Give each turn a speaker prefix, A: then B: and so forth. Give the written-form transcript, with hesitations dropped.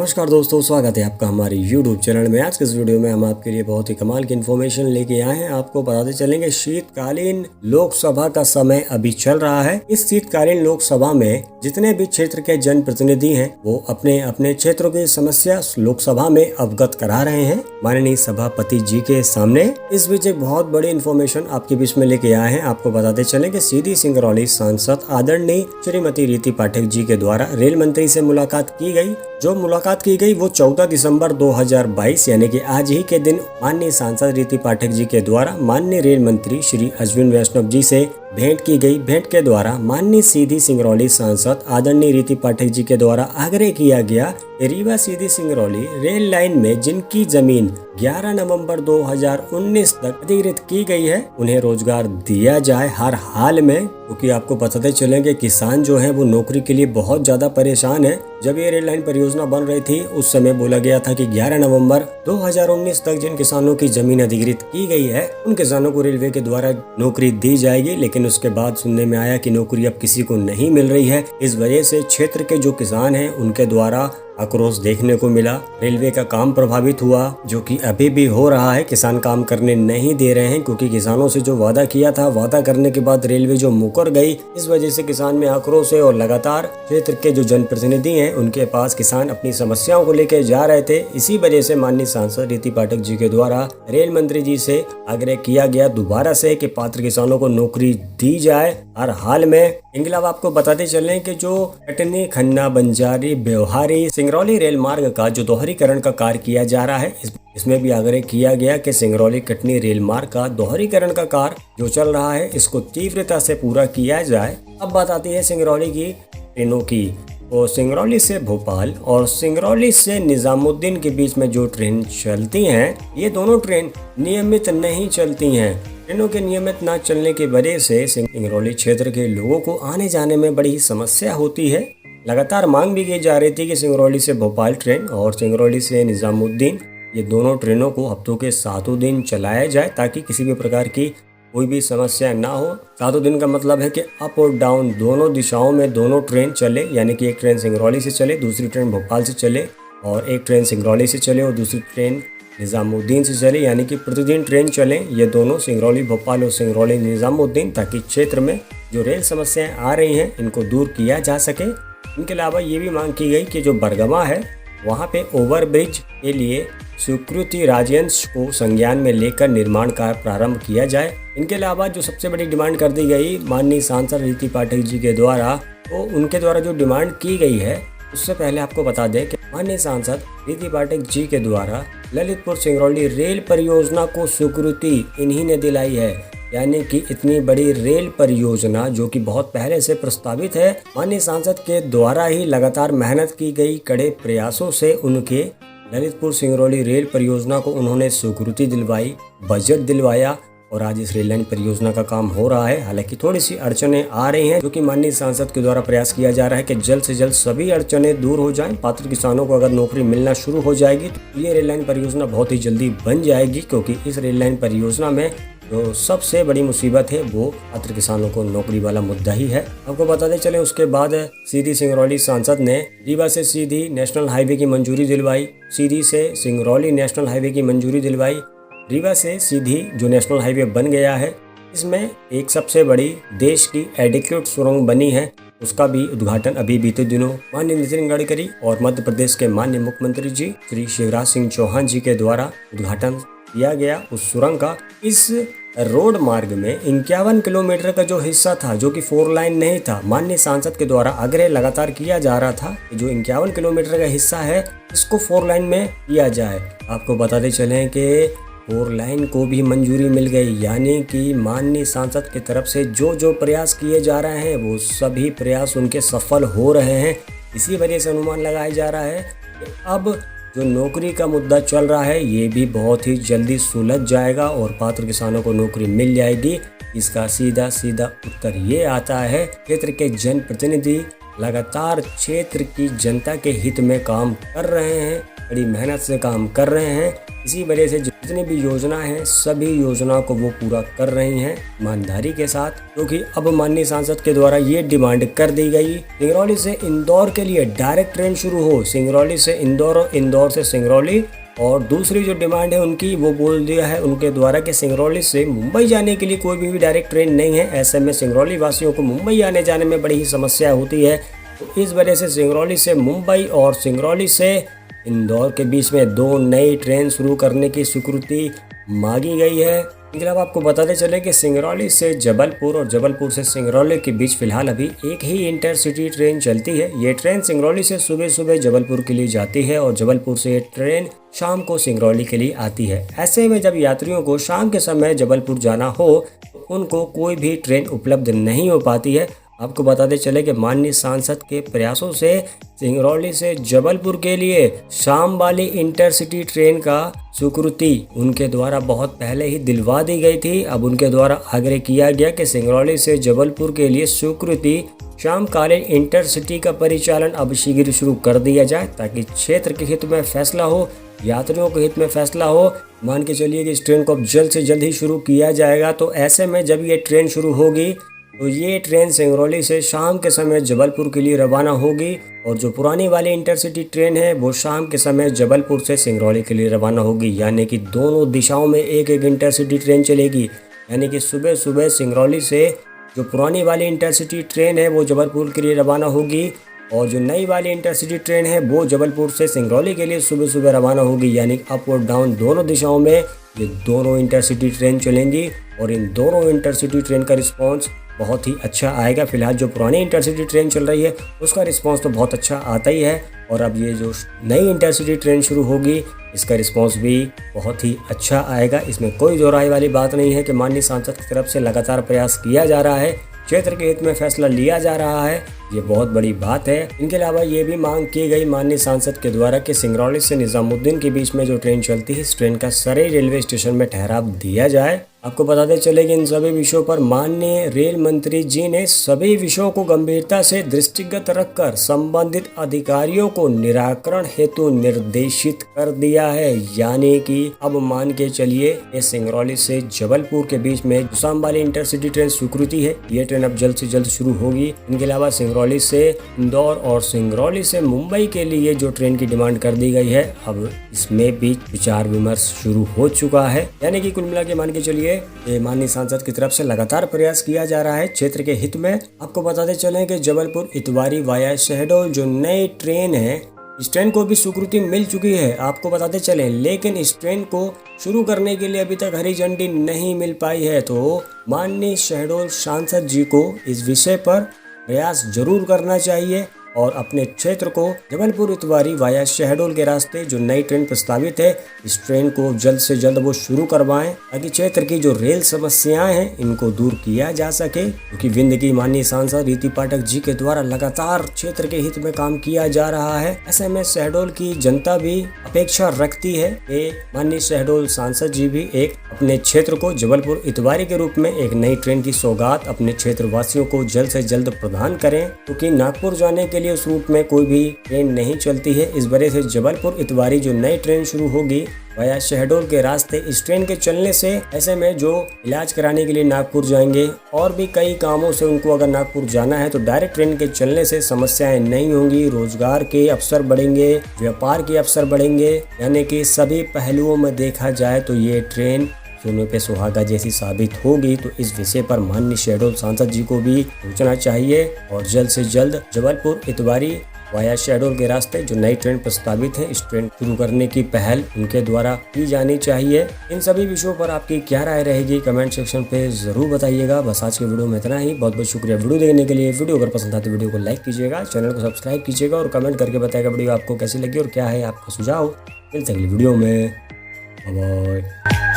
A: नमस्कार दोस्तों, स्वागत है आपका हमारे YouTube चैनल में। आज के इस वीडियो में हम आपके लिए बहुत ही कमाल की इन्फॉर्मेशन लेके आए हैं। आपको बताते चलेंगे शीतकालीन लोकसभा का समय अभी चल रहा है। इस शीतकालीन लोकसभा में जितने भी क्षेत्र के जनप्रतिनिधि हैं वो अपने अपने क्षेत्रों की समस्या लोकसभा में अवगत करा रहे हैं माननीय सभापति जी के सामने। इस बीच एक बहुत बड़ी इन्फॉर्मेशन आपके बीच में लेके आए हैं। आपको बताते चलेंगे सीधी सिंगरौली सांसद आदरणीय श्रीमती रीति पाठक जी के द्वारा रेल मंत्री से मुलाकात की गई। जो मुलाकात की गई वो 14 दिसंबर 2022 यानी कि आज ही के दिन माननीय सांसद रीति पाठक जी के द्वारा माननीय रेल मंत्री श्री अश्विन वैष्णव जी से भेंट की गई। भेंट के द्वारा माननीय सीधी सिंगरौली सांसद आदरणीय रीति पाठक जी के द्वारा आग्रह किया गया रीवा सीधी सिंगरौली रेल लाइन में जिनकी जमीन 11 नवंबर 2019 तक अधिग्रहित की गई है उन्हें रोजगार दिया जाए हर हाल में। क्योंकि आपको बताते चलेंगे किसान जो है वो नौकरी के लिए बहुत ज्यादा परेशान है। जब ये रेल लाइन परियोजना बन रही थी उस समय बोला गया था कि 11 नवंबर 2019 तक जिन किसानों की जमीन अधिग्रहित की गई है उन किसानों को रेलवे के द्वारा नौकरी दी जाएगी। लेकिन उसके बाद सुनने में आया कि नौकरी अब किसी को नहीं मिल रही है। इस वजह से क्षेत्र के जो किसान हैं उनके द्वारा आक्रोश देखने को मिला। रेलवे का काम प्रभावित हुआ, जो कि अभी भी हो रहा है। किसान काम करने नहीं दे रहे हैं क्योंकि किसानों से जो वादा किया था, वादा करने के बाद रेलवे जो मुकर गई, इस वजह से किसान में आक्रोश है। और लगातार क्षेत्र के जो जनप्रतिनिधि हैं उनके पास किसान अपनी समस्याओं को लेकर जा रहे थे। इसी वजह से माननीय सांसद रीति पाठक जी के द्वारा रेल मंत्री जी से आग्रह किया गया दोबारा से कि पात्र किसानों को नौकरी दी जाए हर हाल में। इनके अलावा आपको बताते चलें कि जो कटनी खन्ना बंजारी ब्यौहारी सिंगरौली रेल मार्ग का जो दोहरीकरण का कार्य किया जा रहा है, इसमें भी आग्रह किया गया कि सिंगरौली कटनी रेल मार्ग का दोहरीकरण का कार्य जो चल रहा है इसको तीव्रता से पूरा किया जाए। अब बात आती है सिंगरौली की ट्रेनों की। तो सिंगरौली से भोपाल और सिंगरौली से निजामुद्दीन के बीच में जो ट्रेन चलती हैं, ये दोनों ट्रेन नियमित नहीं चलती हैं। ट्रेनों के नियमित न चलने की वजह से सिंगरौली क्षेत्र के लोगों को आने जाने में बड़ी समस्या होती है। लगातार मांग भी की जा रही थी कि सिंगरौली से भोपाल ट्रेन और सिंगरौली से निजामुद्दीन ये दोनों ट्रेनों को हफ्तों के 7 दिन चलाया जाए ताकि किसी भी प्रकार की कोई भी समस्या ना हो। 7 दिन का मतलब है कि अप और डाउन दोनों दिशाओं में दोनों ट्रेन चले, यानी कि एक ट्रेन सिंगरौली से चले, दूसरी ट्रेन भोपाल से चले, और एक ट्रेन सिंगरौली से चले और दूसरी ट्रेन निजामुद्दीन से चले, यानी कि प्रतिदिन ट्रेन चले ये दोनों सिंगरौली भोपाल और सिंगरौली निजामुद्दीन, ताकि क्षेत्र में जो रेल समस्याएं आ रही हैं इनको दूर किया जा सके। इनके अलावा ये भी मांग की गई कि जो बरगमा है वहाँ पे ओवरब्रिज के लिए स्वीकृति राजयंश को संज्ञान में लेकर निर्माण कार्य प्रारंभ किया जाए। इनके अलावा जो सबसे बड़ी डिमांड कर दी गई माननीय सांसद रीति पाठक जी के द्वारा, तो उनके द्वारा जो डिमांड की गई है उससे पहले आपको बता दें कि माननीय सांसद रीति पाठक जी के द्वारा ललितपुर सिंगरौली रेल परियोजना को स्वीकृति इन्हीं ने दिलाई है। यानी कि इतनी बड़ी रेल परियोजना जो कि बहुत पहले से प्रस्तावित है, माननीय सांसद के द्वारा ही लगातार मेहनत की गई कड़े प्रयासों से उनके ललितपुर सिंगरौली रेल परियोजना को उन्होंने स्वीकृति दिलवाई, बजट दिलवाया और आज इस रेल लाइन परियोजना का काम हो रहा है। हालांकि थोड़ी सी अड़चनें आ रही हैं, जो कि माननीय सांसद के द्वारा प्रयास किया जा रहा है कि जल्द से जल्द सभी अड़चनें दूर हो जाएं। पात्र किसानों को अगर नौकरी मिलना शुरू हो जाएगी तो ये रेल लाइन परियोजना बहुत ही जल्दी बन जाएगी, क्योंकि इस रेल लाइन परियोजना में जो सबसे बड़ी मुसीबत है वो पात्र किसानों को नौकरी वाला मुद्दा ही है। आपको बताते चले उसके बाद सीधी सिंगरौली सांसद ने रीवा से सीधी नेशनल हाईवे की मंजूरी दिलवाई, सीधी से सिंगरौली नेशनल हाईवे की मंजूरी दिलवाई। रीवा से सीधी जो नेशनल हाईवे बन गया है, इसमें एक सबसे बड़ी देश की एडिक्यूट सुरंग बनी है, उसका भी उद्घाटन अभी बीते दिनों माननीय नितिन गडकरी और मध्य प्रदेश के माननीय मुख्यमंत्री जी श्री शिवराज सिंह चौहान जी के द्वारा उद्घाटन किया गया उस सुरंग का। इस रोड मार्ग में 51 किलोमीटर का जो हिस्सा था, जो कि 4 लाइन नहीं था, माननीय सांसद के द्वारा आग्रह लगातार किया जा रहा था कि जो 51 किलोमीटर का हिस्सा है इसको 4 लाइन में किया जाए। आपको बताते चलें कि 4 लाइन को भी मंजूरी मिल गई, यानी कि माननीय सांसद की तरफ से जो जो प्रयास किए जा रहे हैं वो सभी प्रयास उनके सफल हो रहे हैं। इसी वजह से अनुमान लगाया जा रहा है कि अब जो नौकरी का मुद्दा चल रहा है ये भी बहुत ही जल्दी सुलझ जाएगा और पात्र किसानों को नौकरी मिल जाएगी। इसका सीधा सीधा उत्तर ये आता है क्षेत्र के जनप्रतिनिधि लगातार क्षेत्र की जनता के हित में काम कर रहे हैं, बड़ी मेहनत से काम कर रहे हैं। इसी वजह से जितनी भी योजना है सभी योजनाओं को वो पूरा कर रही हैं ईमानदारी के साथ, क्योंकि अब माननीय सांसद के द्वारा ये डिमांड कर दी गई सिंगरौली से इंदौर के लिए डायरेक्ट ट्रेन शुरू हो, सिंगरौली से इंदौर और इंदौर से सिंगरौली। और दूसरी जो डिमांड है उनकी वो बोल दिया है उनके द्वारा कि सिंगरौली से मुंबई जाने के लिए कोई भी डायरेक्ट ट्रेन नहीं है। ऐसे में सिंगरौली वासियों को मुंबई आने जाने में बड़ी ही समस्या होती है, तो इस वजह से सिंगरौली से मुंबई और सिंगरौली से इंदौर के बीच में 2 नई ट्रेन शुरू करने की स्वीकृति मांगी गई है। इसके अलावा आपको बताते चले कि सिंगरौली से जबलपुर और जबलपुर से सिंगरौली के बीच फिलहाल अभी एक ही इंटरसिटी ट्रेन चलती है। ये ट्रेन सिंगरौली से सुबह सुबह जबलपुर के लिए जाती है और जबलपुर से ये ट्रेन शाम को सिंगरौली के लिए आती है। ऐसे में जब यात्रियों को शाम के समय जबलपुर जाना हो तो उनको कोई भी ट्रेन उपलब्ध नहीं हो पाती है। आपको बताते चले कि माननीय सांसद के प्रयासों से सिंगरौली से जबलपुर के लिए शाम वाली इंटरसिटी ट्रेन का स्वीकृति उनके द्वारा बहुत पहले ही दिलवा दी गई थी। अब उनके द्वारा आग्रह किया गया कि सिंगरौली से जबलपुर के लिए स्वीकृति शामकालीन इंटरसिटी का परिचालन अब शीघ्र शुरू कर दिया जाए, ताकि क्षेत्र के हित में फैसला हो, यात्रियों के हित में फैसला हो। मान के चलिए कि इस ट्रेन को अब जल्द से जल्द ही शुरू किया जाएगा। तो ऐसे में जब ये ट्रेन शुरू होगी तो ये ट्रेन सिंगरौली से शाम के समय जबलपुर के लिए रवाना होगी और जो पुरानी वाली इंटरसिटी ट्रेन है वो शाम के समय जबलपुर से सिंगरौली के लिए रवाना होगी। यानी कि दोनों दिशाओं में एक एक इंटरसिटी ट्रेन चलेगी। यानी कि सुबह सुबह सिंगरौली से जो पुरानी वाली इंटरसिटी ट्रेन है वो जबलपुर के लिए रवाना होगी और जो नई वाली इंटरसिटी ट्रेन है वो जबलपुर से सिंगरौली के लिए सुबह सुबह रवाना होगी। यानी अप और डाउन दोनों दिशाओं में ये दोनों इंटरसिटी ट्रेन चलेंगी और इन दोनों इंटरसिटी ट्रेन का रिस्पॉन्स बहुत ही अच्छा आएगा। फिलहाल जो पुरानी इंटरसिटी ट्रेन चल रही है उसका रिस्पांस तो बहुत अच्छा आता ही है और अब ये जो नई इंटरसिटी ट्रेन शुरू होगी इसका रिस्पांस भी बहुत ही अच्छा आएगा। इसमें कोई दो राय वाली बात नहीं है कि माननीय सांसद की तरफ से लगातार प्रयास किया जा रहा है, क्षेत्र के हित में फैसला लिया जा रहा है, ये बहुत बड़ी बात है। इनके अलावा ये भी मांग की गई माननीय सांसद के द्वारा कि सिंगरौली से निजामुद्दीन के बीच में जो ट्रेन चलती है इस ट्रेन का सराय रेलवे स्टेशन में ठहराव दिया जाए। आपको बताते चले कि इन सभी विषयों पर माननीय रेल मंत्री जी ने सभी विषयों को गंभीरता से दृष्टिगत रखकर संबंधित अधिकारियों को निराकरण हेतु निर्देशित कर दिया है। यानी कि अब मान के चलिए ये सिंगरौली से जबलपुर के बीच में शाम वाली इंटरसिटी ट्रेन स्वीकृति है, ये ट्रेन अब जल्द से जल्द शुरू होगी। इनके अलावा सिंगरौली से इंदौर और सिंगरौली से मुंबई के लिए जो ट्रेन की डिमांड कर दी गई है अब इसमें भी विचार विमर्श शुरू हो चुका है। यानी कि कुल मिला के मान के चलिए माननीय सांसद की तरफ से लगातार प्रयास किया जा रहा है क्षेत्र के हित में। आपको बताते चले कि जबलपुर इतवारी वाया शहडोल जो नई ट्रेन है इस ट्रेन को भी स्वीकृति मिल चुकी है। आपको बताते चले लेकिन इस ट्रेन को शुरू करने के लिए अभी तक हरी झंडी नहीं मिल पाई है। तो माननीय शहडोल सांसद जी को इस विषय पर प्रयास जरूर करना चाहिए और अपने क्षेत्र को जबलपुर इतवारी वाया शहडोल के रास्ते जो नई ट्रेन प्रस्तावित है इस ट्रेन को जल्द से जल्द वो शुरू करवाएं, ताकि क्षेत्र की जो रेल समस्याएं हैं इनको दूर किया जा सके। क्योंकि विंध्य की माननीय सांसद रीति पाठक जी के द्वारा लगातार क्षेत्र के हित में काम किया जा रहा है। ऐसे में शहडोल की जनता भी अपेक्षा रखती है कि माननीय शहडोल सांसद जी भी एक अपने क्षेत्र को जबलपुर इतवारी के रूप में एक नई ट्रेन की सौगात अपने क्षेत्र वासियों को जल्द से जल्द प्रदान करें, क्योंकि नागपुर जाने के लिए उस रूट में कोई भी ट्रेन नहीं चलती है। इस वजह से जबलपुर इतवारी जो नई ट्रेन शुरू होगी वाया शहडोल के रास्ते इस ट्रेन के चलने से ऐसे में जो इलाज कराने के लिए नागपुर जाएंगे और भी कई कामों से उनको अगर नागपुर जाना है तो डायरेक्ट ट्रेन के चलने से समस्याएं नहीं होंगी, रोजगार के अवसर बढ़ेंगे, व्यापार के अवसर बढ़ेंगे। यानी कि सभी पहलुओं में देखा जाए तो ये ट्रेन सोने पे सुहागा जैसी साबित होगी। तो इस विषय पर माननीय शहडोल सांसद जी को भी सोचना चाहिए और जल्द से जल्द जबलपुर इतवारी वाया शहडोल के रास्ते जो नई ट्रेन प्रस्तावित है इस ट्रेन शुरू करने की पहल उनके द्वारा की जानी चाहिए। इन सभी विषयों पर आपकी क्या राय रहेगी कमेंट सेक्शन पे जरूर बताइएगा। बस आज के वीडियो में इतना ही। बहुत बहुत शुक्रिया वीडियो देखने के लिए। वीडियो अगर पसंद आती वीडियो को लाइक कीजिएगा, चैनल को सब्सक्राइब कीजिएगा और कमेंट करके बताइएगा वीडियो आपको कैसी लगी और क्या है आपका सुझाव। मिलते हैं अगली वीडियो में। बाय।